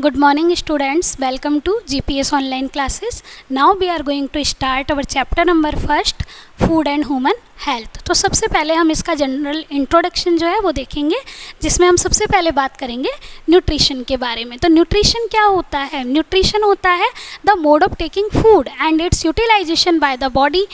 Good morning students, welcome to GPS online classes. Now we are going to start our chapter number first, food and human health. तो सबसे पहले हम इसका general introduction जो है वो देखेंगे, जिसमें हम सबसे पहले बात करेंगे न्यूट्रिशन के बारे में. तो न्यूट्रिशन क्या होता है? न्यूट्रिशन होता है the mode of taking food and its utilisation by the body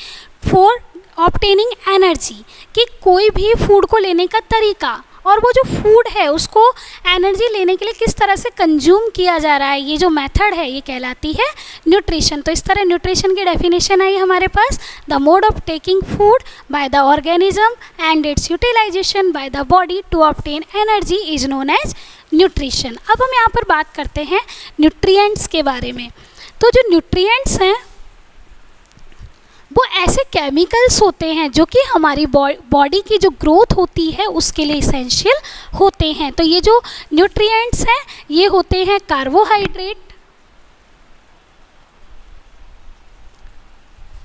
for obtaining energy. कि कोई भी फूड को लेने का तरीका और वो जो फूड है उसको एनर्जी लेने के लिए किस तरह से कंज्यूम किया जा रहा है, ये जो मेथड है ये कहलाती है न्यूट्रिशन. तो इस तरह न्यूट्रिशन की डेफिनेशन आई हमारे पास, the mode of taking food by the organism and its utilisation by the body to obtain energy is known as nutrition. अब हम यहाँ पर बात करते हैं न्यूट्रिएंट्स के बारे में. तो जो न्यूट्रिएंट्स हैं वो ऐसे केमिकल्स होते हैं जो कि हमारी बॉडी की जो ग्रोथ होती है उसके लिए इसेंशियल होते हैं. तो ये जो न्यूट्रिएंट्स हैं ये होते हैं carbohydrate,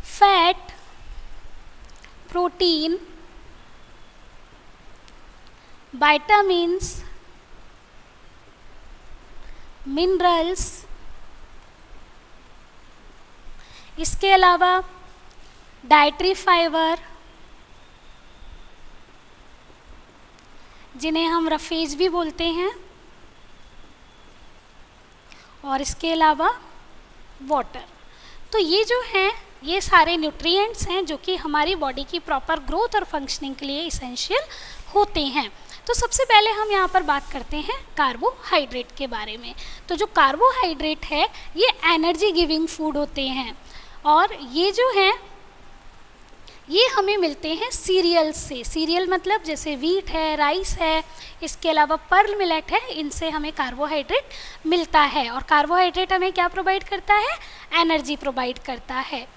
fat, protein, vitamins, minerals, इसके अलावा डाइटरी फाइबर जिन्हें हम रफेज भी बोलते हैं, और इसके अलावा वाटर. तो ये जो हैं ये सारे न्यूट्रिएंट्स हैं जो कि हमारी बॉडी की प्रॉपर ग्रोथ और फंक्शनिंग के लिए इसेंशियल होते हैं. तो सबसे पहले हम यहाँ पर बात करते हैं कार्बोहाइड्रेट के बारे में. तो जो कार्बोहाइड्रेट है ये एनर्जी गिविंग फूड होते हैं, और ये जो हैं ये हमें मिलते हैं सीरियल से. सीरियल मतलब जैसे वीट है, राइस है, इसके अलावा पर्ल मिलेट है, इनसे हमें कार्बोहाइड्रेट मिलता है. और कार्बोहाइड्रेट हमें क्या प्रोवाइड करता है? एनर्जी प्रोवाइड करता है.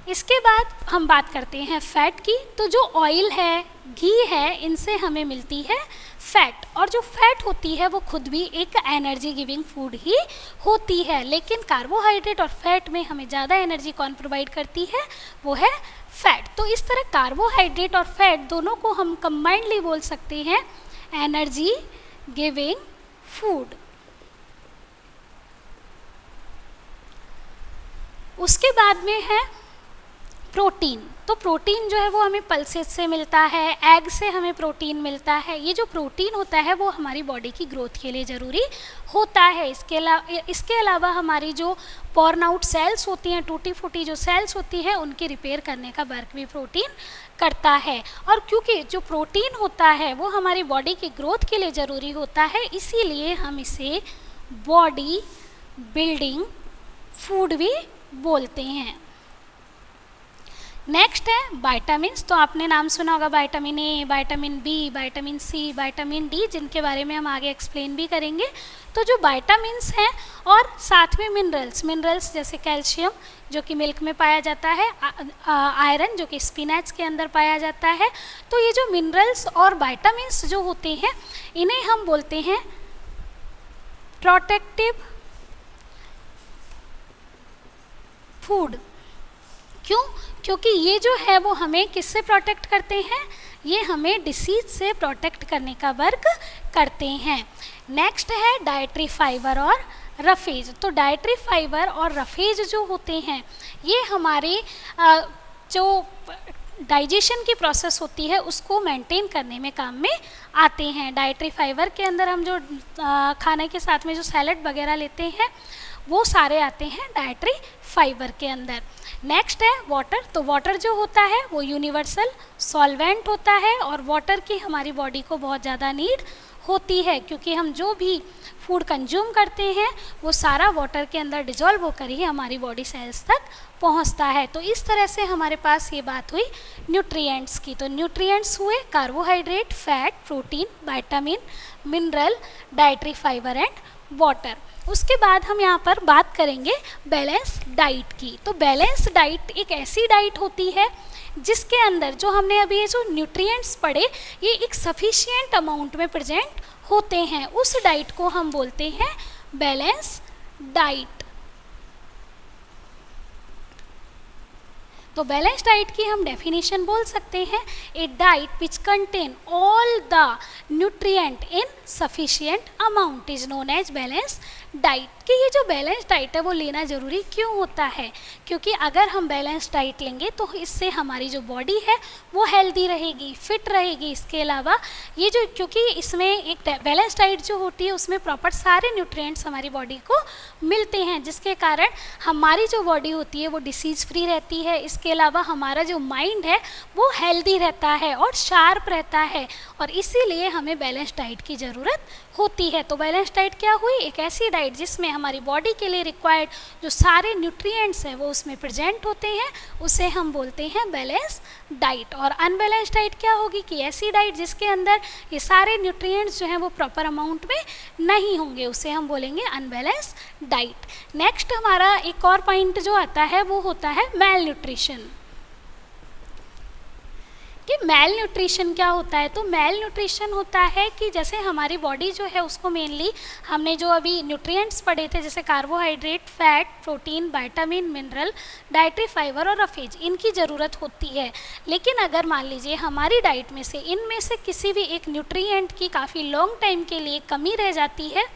इसके बाद हम बात करते हैं फैट की. तो जो ऑयल है, घी है, इनसे हमें मिलती है फैट, और जो फैट होती है वो खुद भी एक एनर्जी गिविंग फूड ही होती है. लेकिन कार्बोहाइड्रेट और फैट में हमें ज़्यादा एनर्जी कौन प्रोवाइड करती है? वो है फैट. तो इस तरह कार्बोहाइड्रेट और फैट दोनों को हम कंबाइंडली बोल सकते हैं एनर्जी गिविंग फूड. उसके बाद में है प्रोटीन. तो प्रोटीन जो है वो हमें पल्सेस से मिलता है, एग से हमें प्रोटीन मिलता है. ये जो प्रोटीन होता है वो हमारी बॉडी की ग्रोथ के लिए ज़रूरी होता है. इसके अलावा हमारी जो बॉर्न आउट सेल्स होती हैं, टूटी फूटी जो सेल्स होती है, उनकी रिपेयर करने का वर्क भी प्रोटीन करता है. और क्योंकि जो प्रोटीन होता है वो हमारी बॉडी की ग्रोथ के लिए ज़रूरी होता है, इसीलिए हम इसे बॉडी बिल्डिंग फूड भी बोलते हैं. नेक्स्ट है विटामिन्स. तो आपने नाम सुना होगा vitamin A, vitamin B, vitamin C, vitamin D, जिनके बारे में हम आगे एक्सप्लेन भी करेंगे. तो जो विटामिन्स हैं और साथ में मिनरल्स जैसे कैल्शियम जो कि मिल्क में पाया जाता है, आयरन जो कि स्पिनच के अंदर पाया जाता है. तो ये जो मिनरल्स और विटामिन्स जो होते हैं इन्हें हम बोलते हैं प्रोटेक्टिव फूड. क्यों? क्योंकि ये जो है वो हमें किससे प्रोटेक्ट करते हैं? ये हमें डिसीज से प्रोटेक्ट करने का वर्क करते हैं. नेक्स्ट है डाइटरी फाइबर और रफेज. तो डाइटरी फाइबर और रफेज जो होते हैं ये हमारे जो डाइजेशन की प्रोसेस होती है उसको मेंटेन करने में काम में आते हैं. डाइटरी फाइबर के अंदर हम जो खाने के साथ में जो सैलड वगैरह लेते हैं वो सारे आते हैं डाइटरी फाइबर के अंदर. नेक्स्ट है वाटर. तो वाटर जो होता है वो यूनिवर्सल सॉल्वेंट होता है, और वाटर की हमारी बॉडी को बहुत ज़्यादा नीड होती है, क्योंकि हम जो भी फूड कंज्यूम करते हैं वो सारा वाटर के अंदर डिजॉल्व होकर ही हमारी बॉडी सेल्स तक पहुंचता है. तो इस तरह से हमारे पास ये बात हुई न्यूट्रिएंट्स की. तो न्यूट्रिएंट्स हुए carbohydrate, fat, protein, vitamin, mineral, dietary fibre and water. उसके बाद हम यहाँ पर बात करेंगे बैलेंस डाइट की. तो बैलेंस डाइट एक ऐसी डाइट होती है जिसके अंदर जो हमने अभी ये जो न्यूट्रिएंट्स पढ़े ये एक सफिशिएंट अमाउंट में प्रेजेंट होते हैं. उस डाइट को हम बोलते हैं बैलेंस डाइट. तो बैलेंस डाइट की हम डेफिनेशन बोल सकते हैं, a diet which contain all the nutrient in sufficient amount is known as balance diet कि ये जो बैलेंस डाइट है वो लेना ज़रूरी क्यों होता है, क्योंकि अगर हम बैलेंस डाइट लेंगे तो इससे हमारी जो बॉडी है वो हेल्दी रहेगी, फिट रहेगी। इसके अलावा ये जो, क्योंकि इसमें एक बैलेंस डाइट जो होती है उसमें प्रॉपर सारे न्यूट्रिएंट्स हमारी बॉडी को मिलते हैं, जिसके कारण हमारी जो बॉडी होती है वो डिसीज़ फ्री रहती है। इसके अलावा हमारा जो माइंड है वो हेल्दी रहता है और शार्प रहता है, और इसीलिए हमें बैलेंस डाइट की ज़रूरत होती है। तो बैलेंस डाइट क्या हुई? एक ऐसी डाइट जिसमें हमारी बॉडी के लिए रिक्वायर्ड जो सारे न्यूट्रिएंट्स हैं वो उसमें प्रेजेंट होते हैं, उसे हम बोलते हैं बैलेंस डाइट। और अनबैलेंस डाइट क्या होगी? कि ऐसी डाइट जिसके अंदर ये सारे न्यूट्रिएंट्स जो हैं वो प्रॉपर अमाउंट में नहीं होंगे, उसे हम बोलेंगे अनबैलेंस डाइट। नेक्स्ट हमारा एक और पॉइंट जो आता है वो होता है मेल न्यूट्रिशन। कि मेल न्यूट्रिशन क्या होता है? तो मेल न्यूट्रिशन होता है कि जैसे हमारी बॉडी जो है उसको मेनली हमने जो अभी न्यूट्रिएंट्स पढ़े थे जैसे carbohydrate, fat, protein, vitamin, mineral, dietary fibre और रफेज, इनकी ज़रूरत होती है। लेकिन अगर मान लीजिए हमारी डाइट में से इनमें से किसी भी एक न्यूट्रिएंट की काफ़ी लॉन्ग टाइम के लिए कमी रह जाती है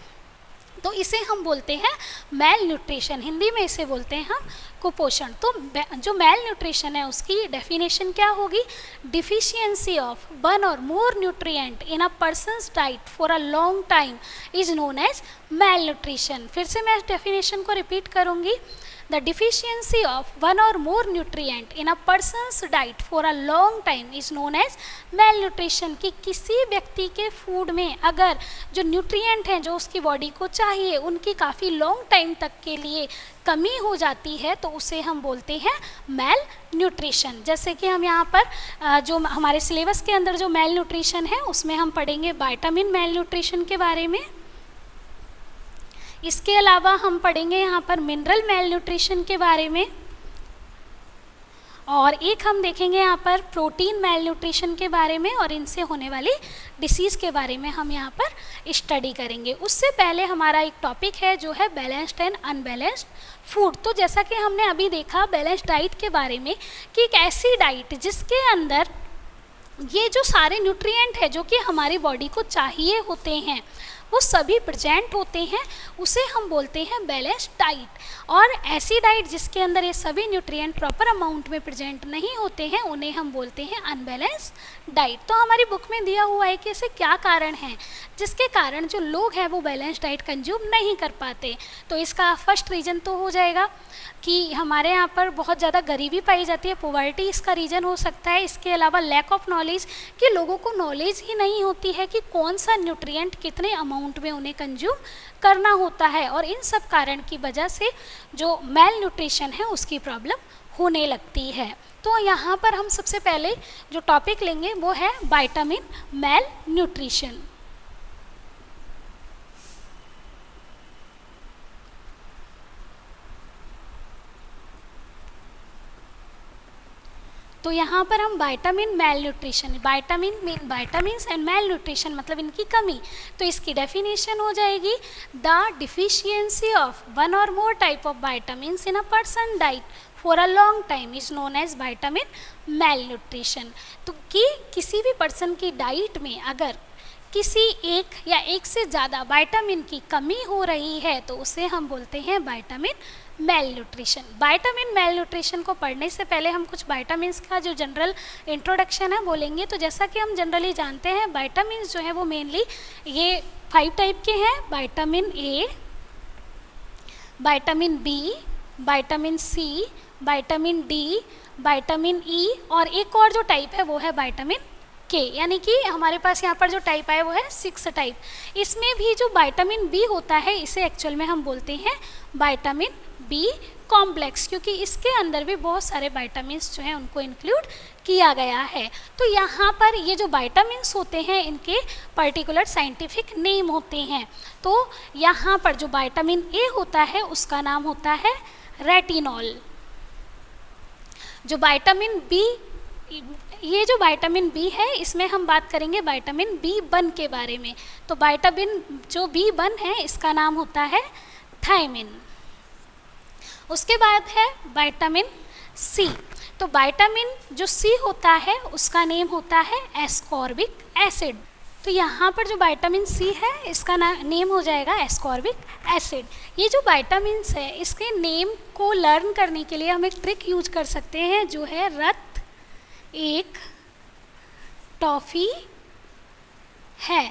तो इसे हम बोलते हैं मेल न्यूट्रिशन। हिंदी में इसे बोलते हैं हम कुपोषण। तो जो मेल न्यूट्रिशन है उसकी डेफिनेशन क्या होगी? डिफिशियंसी ऑफ वन और more nutrient in a person's diet for a long time is known as malnutrition. फिर से मैं डेफिनेशन को रिपीट करूँगी। The deficiency of one or more nutrient in a person's diet for a long time is known as malnutrition। कि किसी व्यक्ति के food में अगर जो न्यूट्रिएंट हैं जो उसकी बॉडी को चाहिए उनकी काफ़ी लॉन्ग टाइम तक के लिए कमी हो जाती है तो उसे हम बोलते हैं मेल न्यूट्रिशन। जैसे कि हम यहाँ पर जो हमारे सिलेबस के अंदर जो मेल न्यूट्रिशन है उसमें हम पढ़ेंगे विटामिन मेल न्यूट्रिशन के बारे में। इसके अलावा हम पढ़ेंगे यहाँ पर मिनरल मेल न्यूट्रिशन के बारे में, और एक हम देखेंगे यहाँ पर प्रोटीन मेल न्यूट्रिशन के बारे में, और इनसे होने वाली डिसीज़ के बारे में हम यहाँ पर स्टडी करेंगे। उससे पहले हमारा एक टॉपिक है जो है बैलेंस्ड एंड अनबैलेंस्ड फूड। तो जैसा कि हमने अभी देखा बैलेंस्ड डाइट के बारे में कि एक ऐसी डाइट जिसके अंदर ये जो सारे न्यूट्रिएंट है जो कि हमारी बॉडी को चाहिए होते हैं वो सभी प्रेजेंट होते हैं, उसे हम बोलते हैं बैलेंस्ड डाइट। और ऐसी डाइट जिसके अंदर ये सभी न्यूट्रिएंट प्रॉपर अमाउंट में प्रेजेंट नहीं होते हैं उन्हें हम बोलते हैं अनबैलेंस्ड डाइट। तो हमारी बुक में दिया हुआ है कि ऐसे क्या कारण हैं जिसके कारण जो लोग हैं वो बैलेंस्ड डाइट कंज्यूम नहीं कर पाते। तो इसका फर्स्ट रीज़न तो हो जाएगा कि हमारे यहाँ पर बहुत ज़्यादा गरीबी पाई जाती है, पॉवर्टी इसका रीज़न हो सकता है। इसके अलावा लैक ऑफ नॉलेज, कि लोगों को नॉलेज ही नहीं होती है कि कौन सा न्यूट्रिएंट कितने अमाउंट में उन्हें कंज्यूम करना होता है, और इन सब कारण की वजह से जो मेल न्यूट्रिशन है उसकी प्रॉब्लम होने लगती है। तो यहाँ पर हम सबसे पहले जो टॉपिक लेंगे वो है विटामिन मेल न्यूट्रिशन। तो यहाँ पर हम vitamin mail nutrition, vitamins and mail nutrition मतलब इनकी कमी, तो इसकी डेफिनेशन हो जाएगी द डिफिशियंसी ऑफ वन और more type of vitamins in a person diet for a long time is known as vitamin malnutrition. तो कि किसी भी पर्सन की डाइट में अगर किसी एक या एक से ज़्यादा विटामिन की कमी हो रही है तो उसे हम बोलते हैं vitamin mail nutrition. Vitamin mail nutrition को पढ़ने से पहले हम कुछ विटामिन्स का जो जनरल इंट्रोडक्शन है बोलेंगे। तो जैसा कि हम जनरली जानते हैं विटामिन्स जो है वो मेनली ये 5 टाइप के हैं: vitamin A, vitamin B, vitamin C, vitamin D, vitamin E, और एक और जो टाइप है वो है विटामिन के। यानी कि हमारे पास यहाँ पर जो टाइप आया वो है 6 टाइप। इसमें भी जो विटामिन बी होता है इसे एक्चुअल में हम बोलते हैं विटामिन बी कॉम्प्लेक्स, क्योंकि इसके अंदर भी बहुत सारे विटामिन्स जो हैं उनको इंक्लूड किया गया है। तो यहाँ पर ये जो विटामिन्स होते हैं इनके पर्टिकुलर साइंटिफिक नेम होते हैं। तो यहाँ पर जो विटामिन ए होता है उसका नाम होता है रेटिनॉल। जो विटामिन बी, ये जो विटामिन बी है इसमें हम बात करेंगे विटामिन B1 के बारे में। तो विटामिन जो B1 है इसका नाम होता है थायमिन। उसके बाद है विटामिन सी। तो विटामिन जो सी होता है उसका नेम होता है एस्कॉर्बिक एसिड। तो यहाँ पर जो विटामिन सी है इसका नेम हो जाएगा एस्कॉर्बिक एसिड। ये जो विटामिन्स है इसके नेम को लर्न करने के लिए हम एक ट्रिक यूज कर सकते हैं, जो है रत एक टॉफ़ी है।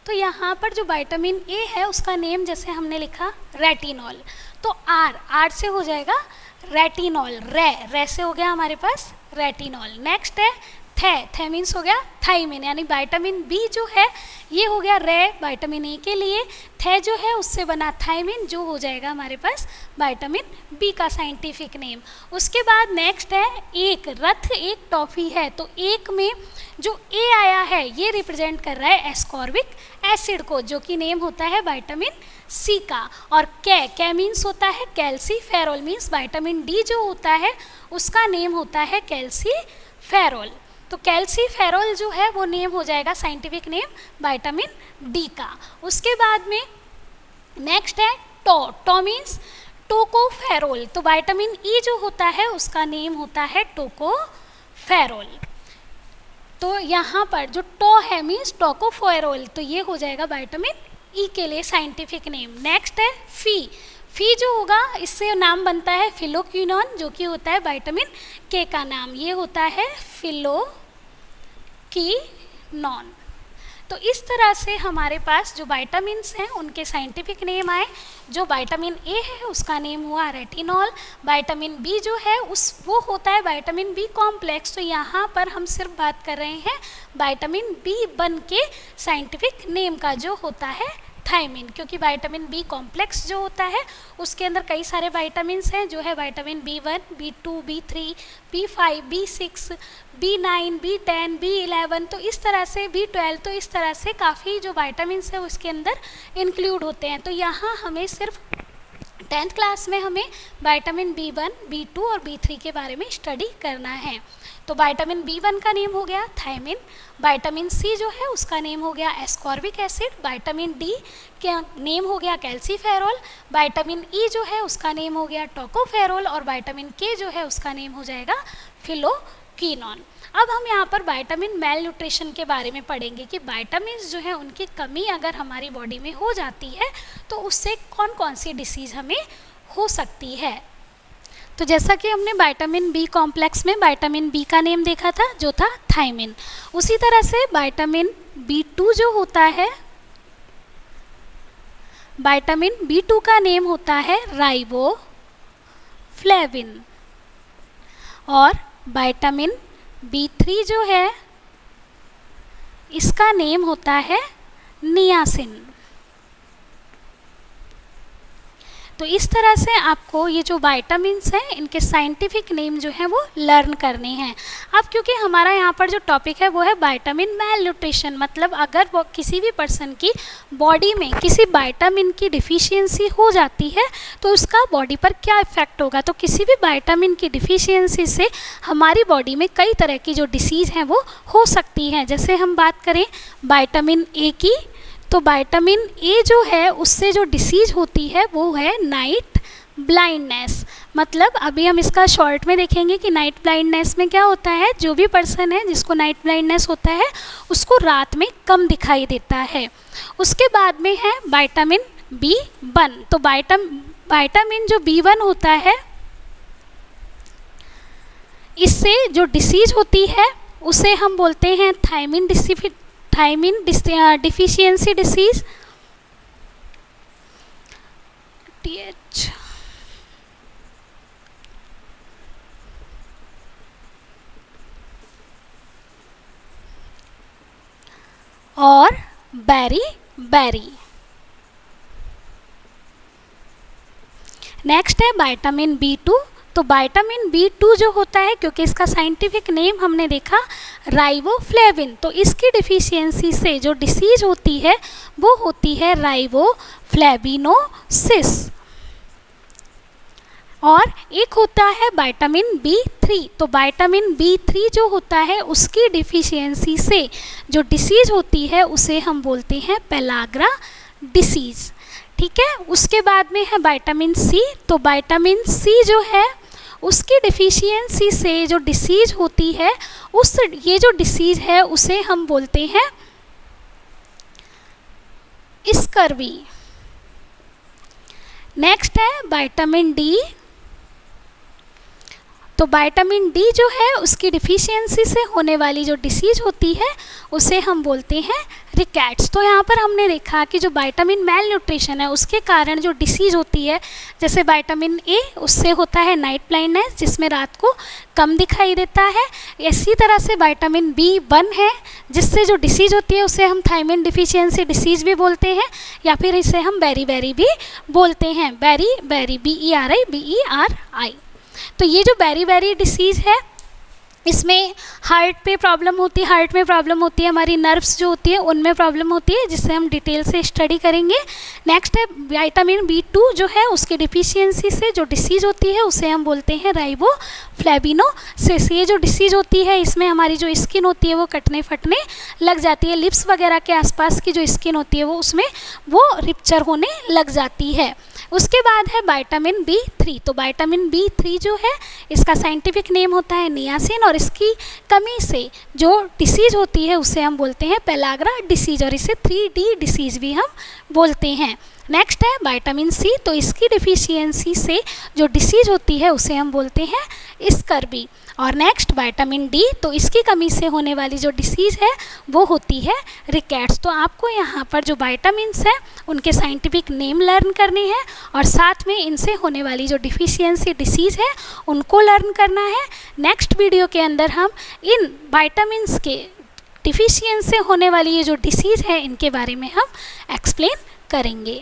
तो यहाँ पर जो विटामिन ए है उसका नेम जैसे हमने लिखा रेटिनॉल, तो आर से हो जाएगा रेटिनॉल, रे से हो गया हमारे पास रेटिनॉल। नेक्स्ट है थे मीन्स हो गया थाइमिन, यानी विटामिन बी जो है ये हो गया रे विटामिन ए के लिए, थे जो है उससे बना थाइमिन, जो हो जाएगा हमारे पास विटामिन बी का साइंटिफिक नेम। उसके बाद नेक्स्ट है एक, रथ एक टॉफ़ी है, तो एक में जो ए आया है ये रिप्रेजेंट कर रहा है एस्कॉर्बिक एसिड को, जो कि नेम होता है विटामिन सी का। और कै मीन्स होता है कैल्सीफेरॉल, मीन्स विटामिन डी जो होता है उसका नेम होता है कैल्सीफेरॉल। तो कैल्सीफेरॉल जो है वो नेम हो जाएगा साइंटिफिक नेम विटामिन डी का। उसके बाद में नेक्स्ट है टो मीन्स टोकोफेरॉल, तो विटामिन ई जो होता है उसका नेम होता है टोकोफेरॉल। तो यहाँ पर जो टो है मीन्स टोकोफेरॉल, तो ये हो जाएगा विटामिन ई के लिए साइंटिफिक नेम। नेक्स्ट है फी जो होगा इससे नाम बनता है फिलोक्विनोन, जो कि होता है विटामिन के का नाम, ये होता है फिलोक्विनोन। तो इस तरह से हमारे पास जो विटामिन्स हैं उनके साइंटिफिक नेम आए। जो विटामिन ए है उसका नेम हुआ रेटिनॉल, विटामिन बी जो है वो होता है विटामिन बी कॉम्प्लेक्स, तो यहाँ पर हम सिर्फ बात कर रहे हैं विटामिन बी1 के साइंटिफिक नेम का, जो होता है थाइमिन, क्योंकि विटामिन बी कॉम्प्लेक्स जो होता है उसके अंदर कई सारे विटामिन्स हैं, जो है vitamin B1, बी2, B3, B5, B6, बी9, बी10, बी11, तो इस तरह से बी12, तो इस तरह से काफ़ी जो विटामिन्स है उसके अंदर इंक्लूड होते हैं। तो यहाँ हमें सिर्फ 10th क्लास में हमें विटामिन बी1, बी2 और बी3 के बारे में स्टडी करना है। तो विटामिन बी1 का नेम हो गया थाइमिन, विटामिन सी जो है उसका नेम हो गया एस्कॉर्बिक एसिड, विटामिन डी का नेम हो गया कैल्सीफेरॉल, विटामिन ई जो है उसका नेम हो गया टोकोफेरॉल, और विटामिन के जो है उसका नेम हो जाएगा फिलोक्विनोन। अब हम यहाँ पर विटामिन मेल न्यूट्रिशन के बारे में पढ़ेंगे कि विटामिन्स जो है उनकी कमी अगर हमारी बॉडी में हो जाती है तो उससे कौन कौन सी डिसीज़ हमें हो सकती है। तो जैसा कि हमने विटामिन बी कॉम्प्लेक्स में विटामिन बी का नेम देखा था जो था थाइमिन, उसी तरह से विटामिन बी2 जो होता है, विटामिन बी2 का नेम होता है राइबोफ्लेविन, और विटामिन बी3 जो है इसका नेम होता है नियासिन। तो इस तरह से आपको ये जो विटामिन्स हैं इनके साइंटिफिक नेम जो हैं वो लर्न करने हैं। अब क्योंकि हमारा यहाँ पर जो टॉपिक है वो है विटामिन मेल न्यूट्रिशन, मतलब अगर वो किसी भी पर्सन की बॉडी में किसी विटामिन की डिफिशियंसी हो जाती है तो उसका बॉडी पर क्या इफ़ेक्ट होगा। तो किसी भी विटामिन की डिफिशियंसी से हमारी बॉडी में कई तरह की जो डिसीज़ हैं वो हो सकती हैं। जैसे हम बात करें विटामिन ए की, तो विटामिन ए जो है उससे जो डिसीज़ होती है वो है नाइट ब्लाइंडनेस। मतलब अभी हम इसका शॉर्ट में देखेंगे कि नाइट ब्लाइंडनेस में क्या होता है, जो भी पर्सन है जिसको नाइट ब्लाइंडनेस होता है उसको रात में कम दिखाई देता है। उसके बाद में है विटामिन बी1, तो विटामिन जो बी1 होता है इससे जो डिसीज़ होती है उसे हम बोलते हैं थाइमिन डिफिशियंसी डिसीज, TH। और बेरी। नेक्स्ट है विटामिन बी2, तो विटामिन बी2 जो होता है, क्योंकि इसका साइंटिफिक नेम हमने देखा राइबोफ्लेविन, तो इसकी डिफिशियंसी से जो डिसीज होती है वो होती है राइबोफ्लेविनोसिस। और एक होता है विटामिन बी3, तो विटामिन बी3 जो होता है उसकी डिफिशियंसी से जो डिसीज होती है उसे हम बोलते हैं पेलाग्रा डिसीज। ठीक है। उसके बाद में है विटामिन सी, तो विटामिन सी जो है उसकी डिफिशियंसी से जो डिसीज होती है ये जो डिसीज़ है उसे हम बोलते हैं स्कर्वी। नेक्स्ट है विटामिन डी। तो विटामिन डी जो है उसकी डिफिशियंसी से होने वाली जो डिसीज़ होती है उसे हम बोलते हैं रिकेट्स। तो यहाँ पर हमने देखा कि जो विटामिन मेल न्यूट्रिशन है उसके कारण जो डिसीज़ होती है, जैसे विटामिन ए, उससे होता है नाइट ब्लाइंडनेस जिसमें रात को कम दिखाई देता है। इसी तरह से विटामिन बी1 है जिससे जो डिसीज़ होती है उसे हम थायमिन डिफिशियंसी डिसीज़ भी बोलते हैं, या फिर इसे हम बेरी भी बोलते हैं, बेरी BERI। तो ये जो बेरी डिसीज़ है इसमें हार्ट में प्रॉब्लम होती है, हमारी नर्व्स जो होती है उनमें प्रॉब्लम होती है, जिससे हम डिटेल से स्टडी करेंगे। नेक्स्ट है विटामिन B2 जो है उसकी डिफिशियंसी से जो डिसीज़ होती है उसे हम बोलते हैं राइबोफ्लेविनोसिस। ये जो डिसीज़ होती है इसमें हमारी जो स्किन होती है वो कटने फटने लग जाती है, लिप्स वगैरह के आसपास की जो स्किन होती है वो उसमें वो रिप्चर होने लग जाती है। उसके बाद है विटामिन B3। तो विटामिन B3 जो है इसका साइंटिफिक नेम होता है नियासिन, और इसकी कमी से जो डिसीज़ होती है उसे हम बोलते हैं पेलाग्रा डिसीज़, और इसे 3D डिसीज़ भी हम बोलते हैं। नेक्स्ट है विटामिन सी। तो इसकी डिफिशियंसी से जो डिसीज़ होती है उसे हम बोलते हैं स्कर्वी। और नेक्स्ट विटामिन डी। तो इसकी कमी से होने वाली जो डिसीज़ है वो होती है रिकेट्स। तो आपको यहाँ पर जो विटामिन्स हैं उनके साइंटिफिक नेम लर्न करने हैं, और साथ में इनसे होने वाली जो डिफिशियंसी डिसीज़ है उनको लर्न करना है। नेक्स्ट वीडियो के अंदर हम इन विटामिन्स के डिफिशियंसी से होने वाली ये जो डिसीज़ है इनके बारे में हम एक्सप्लेन करेंगे।